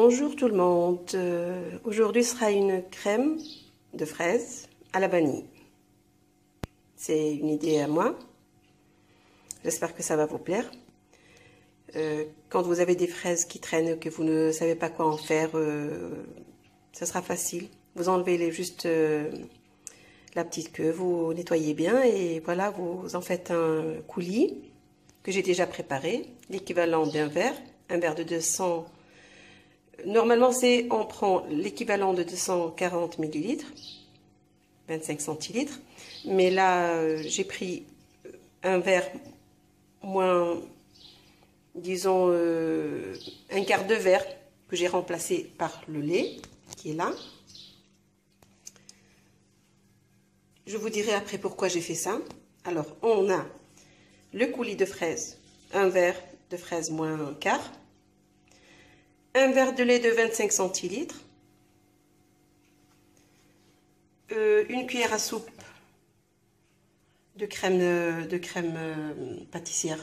Bonjour tout le monde, aujourd'hui sera une crème de fraises à la vanille. C'est une idée à moi, j'espère que ça va vous plaire. Quand vous avez des fraises qui traînent, que vous ne savez pas quoi en faire, ça sera facile. Vous enlevez juste la petite queue, vous nettoyez bien et voilà, vous en faites un coulis que j'ai déjà préparé, l'équivalent d'un verre, un verre de 200. Normalement, on prend l'équivalent de 240 ml, 25 centilitres. Mais là, j'ai pris un verre moins, disons, un quart de verre que j'ai remplacé par le lait qui est là. Je vous dirai après pourquoi j'ai fait ça. Alors, on a le coulis de fraises, un verre de fraises moins un quart. Un verre de lait de 25 centilitres, une cuillère à soupe de crème pâtissière,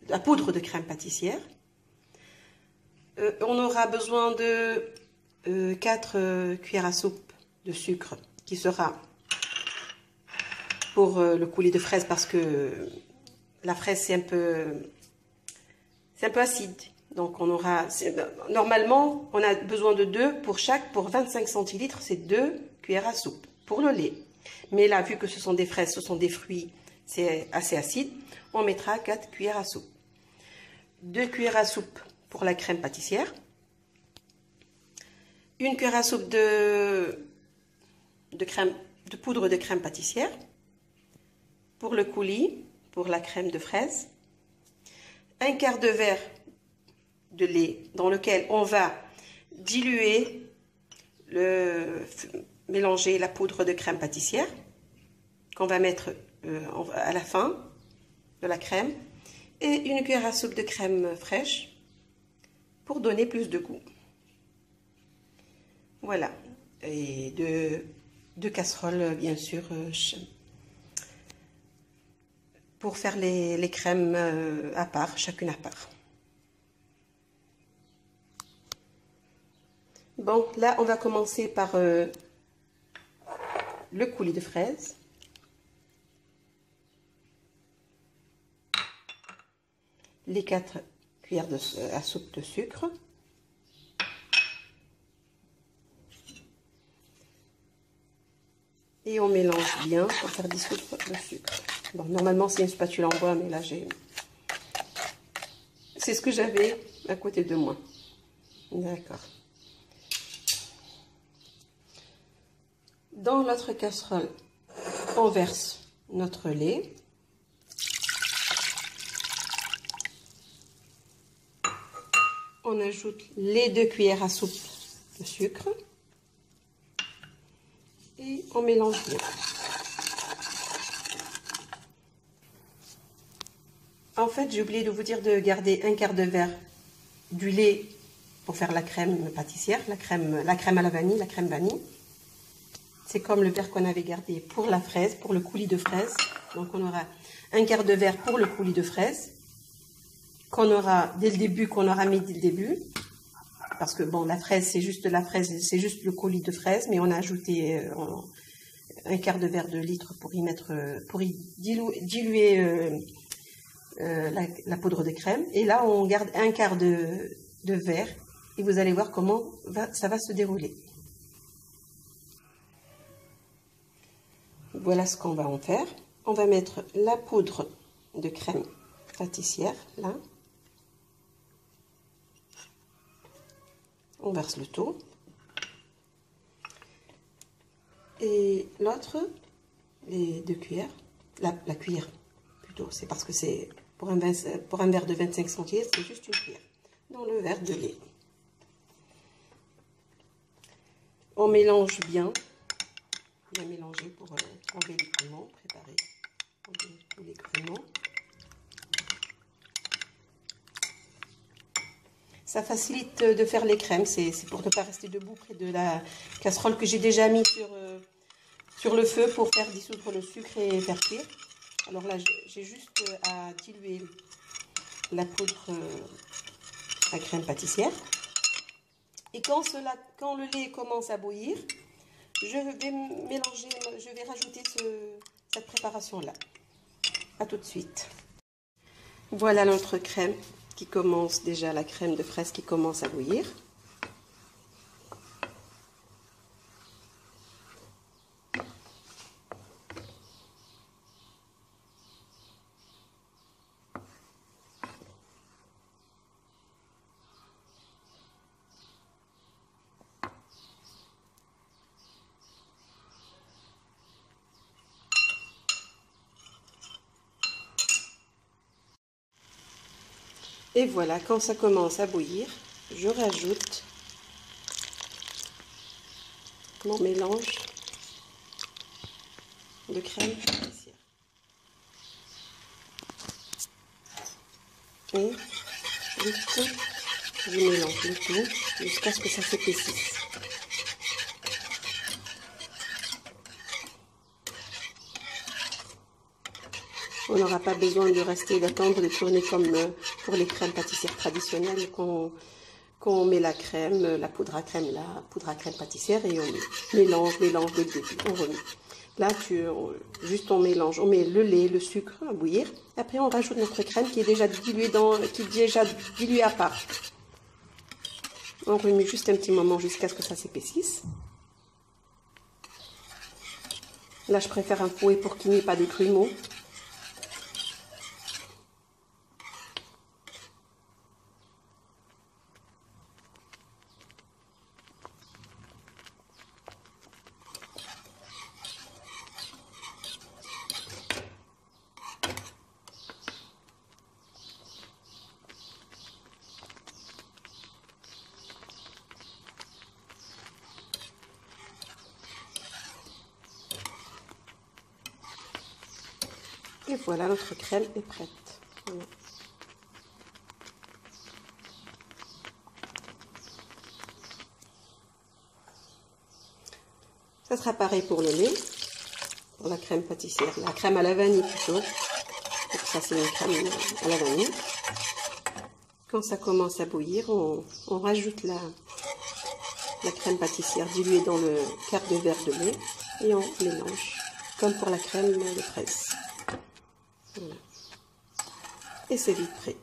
la poudre de crème pâtissière. On aura besoin de 4 cuillères à soupe de sucre qui sera pour le coulis de fraises parce que la fraise c'est un peu acide. Donc on aura, normalement on a besoin de 2 pour 25 centilitres, c'est 2 cuillères à soupe pour le lait. Mais là, vu que ce sont des fraises, ce sont des fruits, c'est assez acide, on mettra 4 cuillères à soupe. 2 cuillères à soupe pour la crème pâtissière. 1 cuillère à soupe de poudre de crème pâtissière. Pour le coulis, pour la crème de fraise. 1 quart de verre de lait dans lequel on va mélanger la poudre de crème pâtissière qu'on va mettre à la fin de la crème et 1 cuillère à soupe de crème fraîche pour donner plus de goût. Voilà, et deux casseroles bien sûr pour faire les crèmes à part, chacune à part. Bon, là, on va commencer par le coulis de fraises. Les 4 cuillères à soupe de sucre. Et on mélange bien pour faire dissoudre le sucre. Bon, normalement, c'est une spatule en bois, mais là, c'est ce que j'avais à côté de moi. D'accord. Dans notre casserole, on verse notre lait. On ajoute les 2 cuillères à soupe de sucre. Et on mélange bien. En fait, j'ai oublié de vous dire de garder un quart de verre du lait pour faire la crème pâtissière, la crème à la vanille, la crème vanille. C'est comme le verre qu'on avait gardé pour la fraise, pour le coulis de fraise. Donc on aura un quart de verre pour le coulis de fraise, qu'on aura dès le début, qu'on aura mis dès le début. Parce que bon, la fraise, c'est juste le coulis de fraise, mais on a ajouté un quart de verre de litre pour y diluer la poudre de crème. Et là, on garde un quart de verre et vous allez voir comment ça va se dérouler. Voilà ce qu'on va en faire. On va mettre la poudre de crème pâtissière, là. On verse le tout. Et l'autre, les 2 cuillères, la cuillère plutôt, c'est parce que c'est pour un verre de 25 centilitres, c'est juste une cuillère. Dans le verre de lait. On mélange bien mélanger pour enlever les grumeaux, préparer tous les grumeaux. Ça facilite de faire les crèmes, c'est pour ne pas rester debout près de la casserole que j'ai déjà mis sur le feu pour faire dissoudre le sucre et faire cuire. Alors là, j'ai juste à diluer la poudre à crème pâtissière. Et quand le lait commence à bouillir, je vais mélanger, je vais rajouter cette préparation-là. À tout de suite. Voilà notre crème qui commence déjà, la crème de fraise qui commence à bouillir. Et voilà, quand ça commence à bouillir, je rajoute mon mélange de crème pâtissière. Et je mélange le tout jusqu'à ce que ça s'épaississe. On n'aura pas besoin de rester d'attendre de tourner comme pour les crèmes pâtissières traditionnelles qu'on met la crème, la poudre à crème pâtissière et on mélange dès le début, on remet. Là, juste on mélange, on met le lait, le sucre à bouillir. Après, on rajoute notre crème qui est déjà diluée à part. On remet juste un petit moment jusqu'à ce que ça s'épaississe. Là, je préfère un fouet pour qu'il n'y ait pas de grumeaux. Et voilà, notre crème est prête. Voilà. Ça sera pareil pour le lait, pour la crème pâtissière, la crème à la vanille plutôt. Donc ça c'est une crème à la vanille. Quand ça commence à bouillir, on rajoute la crème pâtissière diluée dans le quart de verre de lait et on mélange, comme pour la crème de fraise. Voilà. Et c'est vite prêt.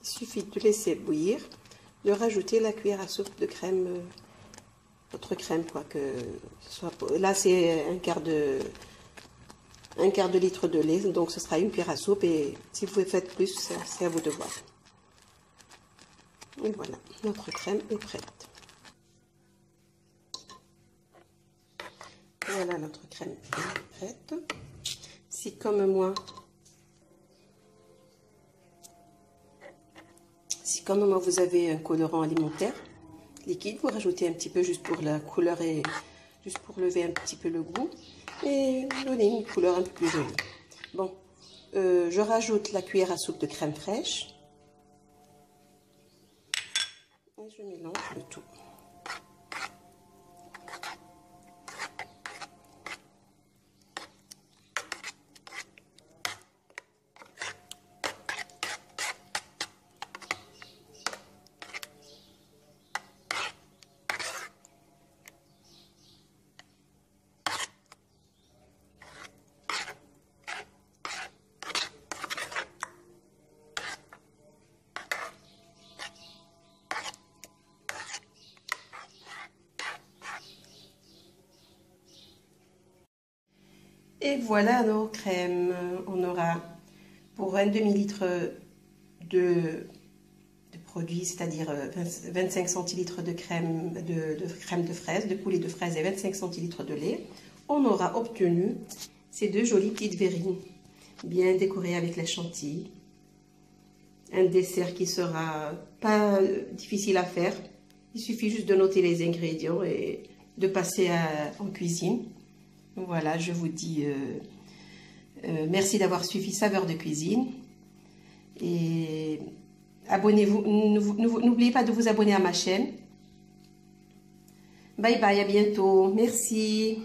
Il suffit de laisser bouillir, de rajouter la cuillère à soupe de crème, votre crème quoi, que ce soit. Là c'est un quart de litre de lait, donc ce sera une cuillère à soupe et si vous faites plus, c'est à vous de voir. Et voilà, notre crème est prête. Voilà, notre crème est prête. Si comme moi, vous avez un colorant alimentaire liquide, vous rajoutez un petit peu juste pour la couleur et juste pour lever un petit peu le goût et donner une couleur un peu plus jolie. Bon, je rajoute la cuillère à soupe de crème fraîche et je mélange le tout. Et voilà nos crèmes. On aura pour un demi-litre de produit, c'est-à-dire 25 centilitres de crème de fraise, de coulis de fraise et 25 centilitres de lait. On aura obtenu ces deux jolies petites verrines, bien décorées avec la chantilly. Un dessert qui sera pas difficile à faire. Il suffit juste de noter les ingrédients et de passer en cuisine. Voilà, je vous dis merci d'avoir suivi Saveurs de Cuisine. Et abonnez-vous, n'oubliez pas de vous abonner à ma chaîne. Bye bye, à bientôt. Merci.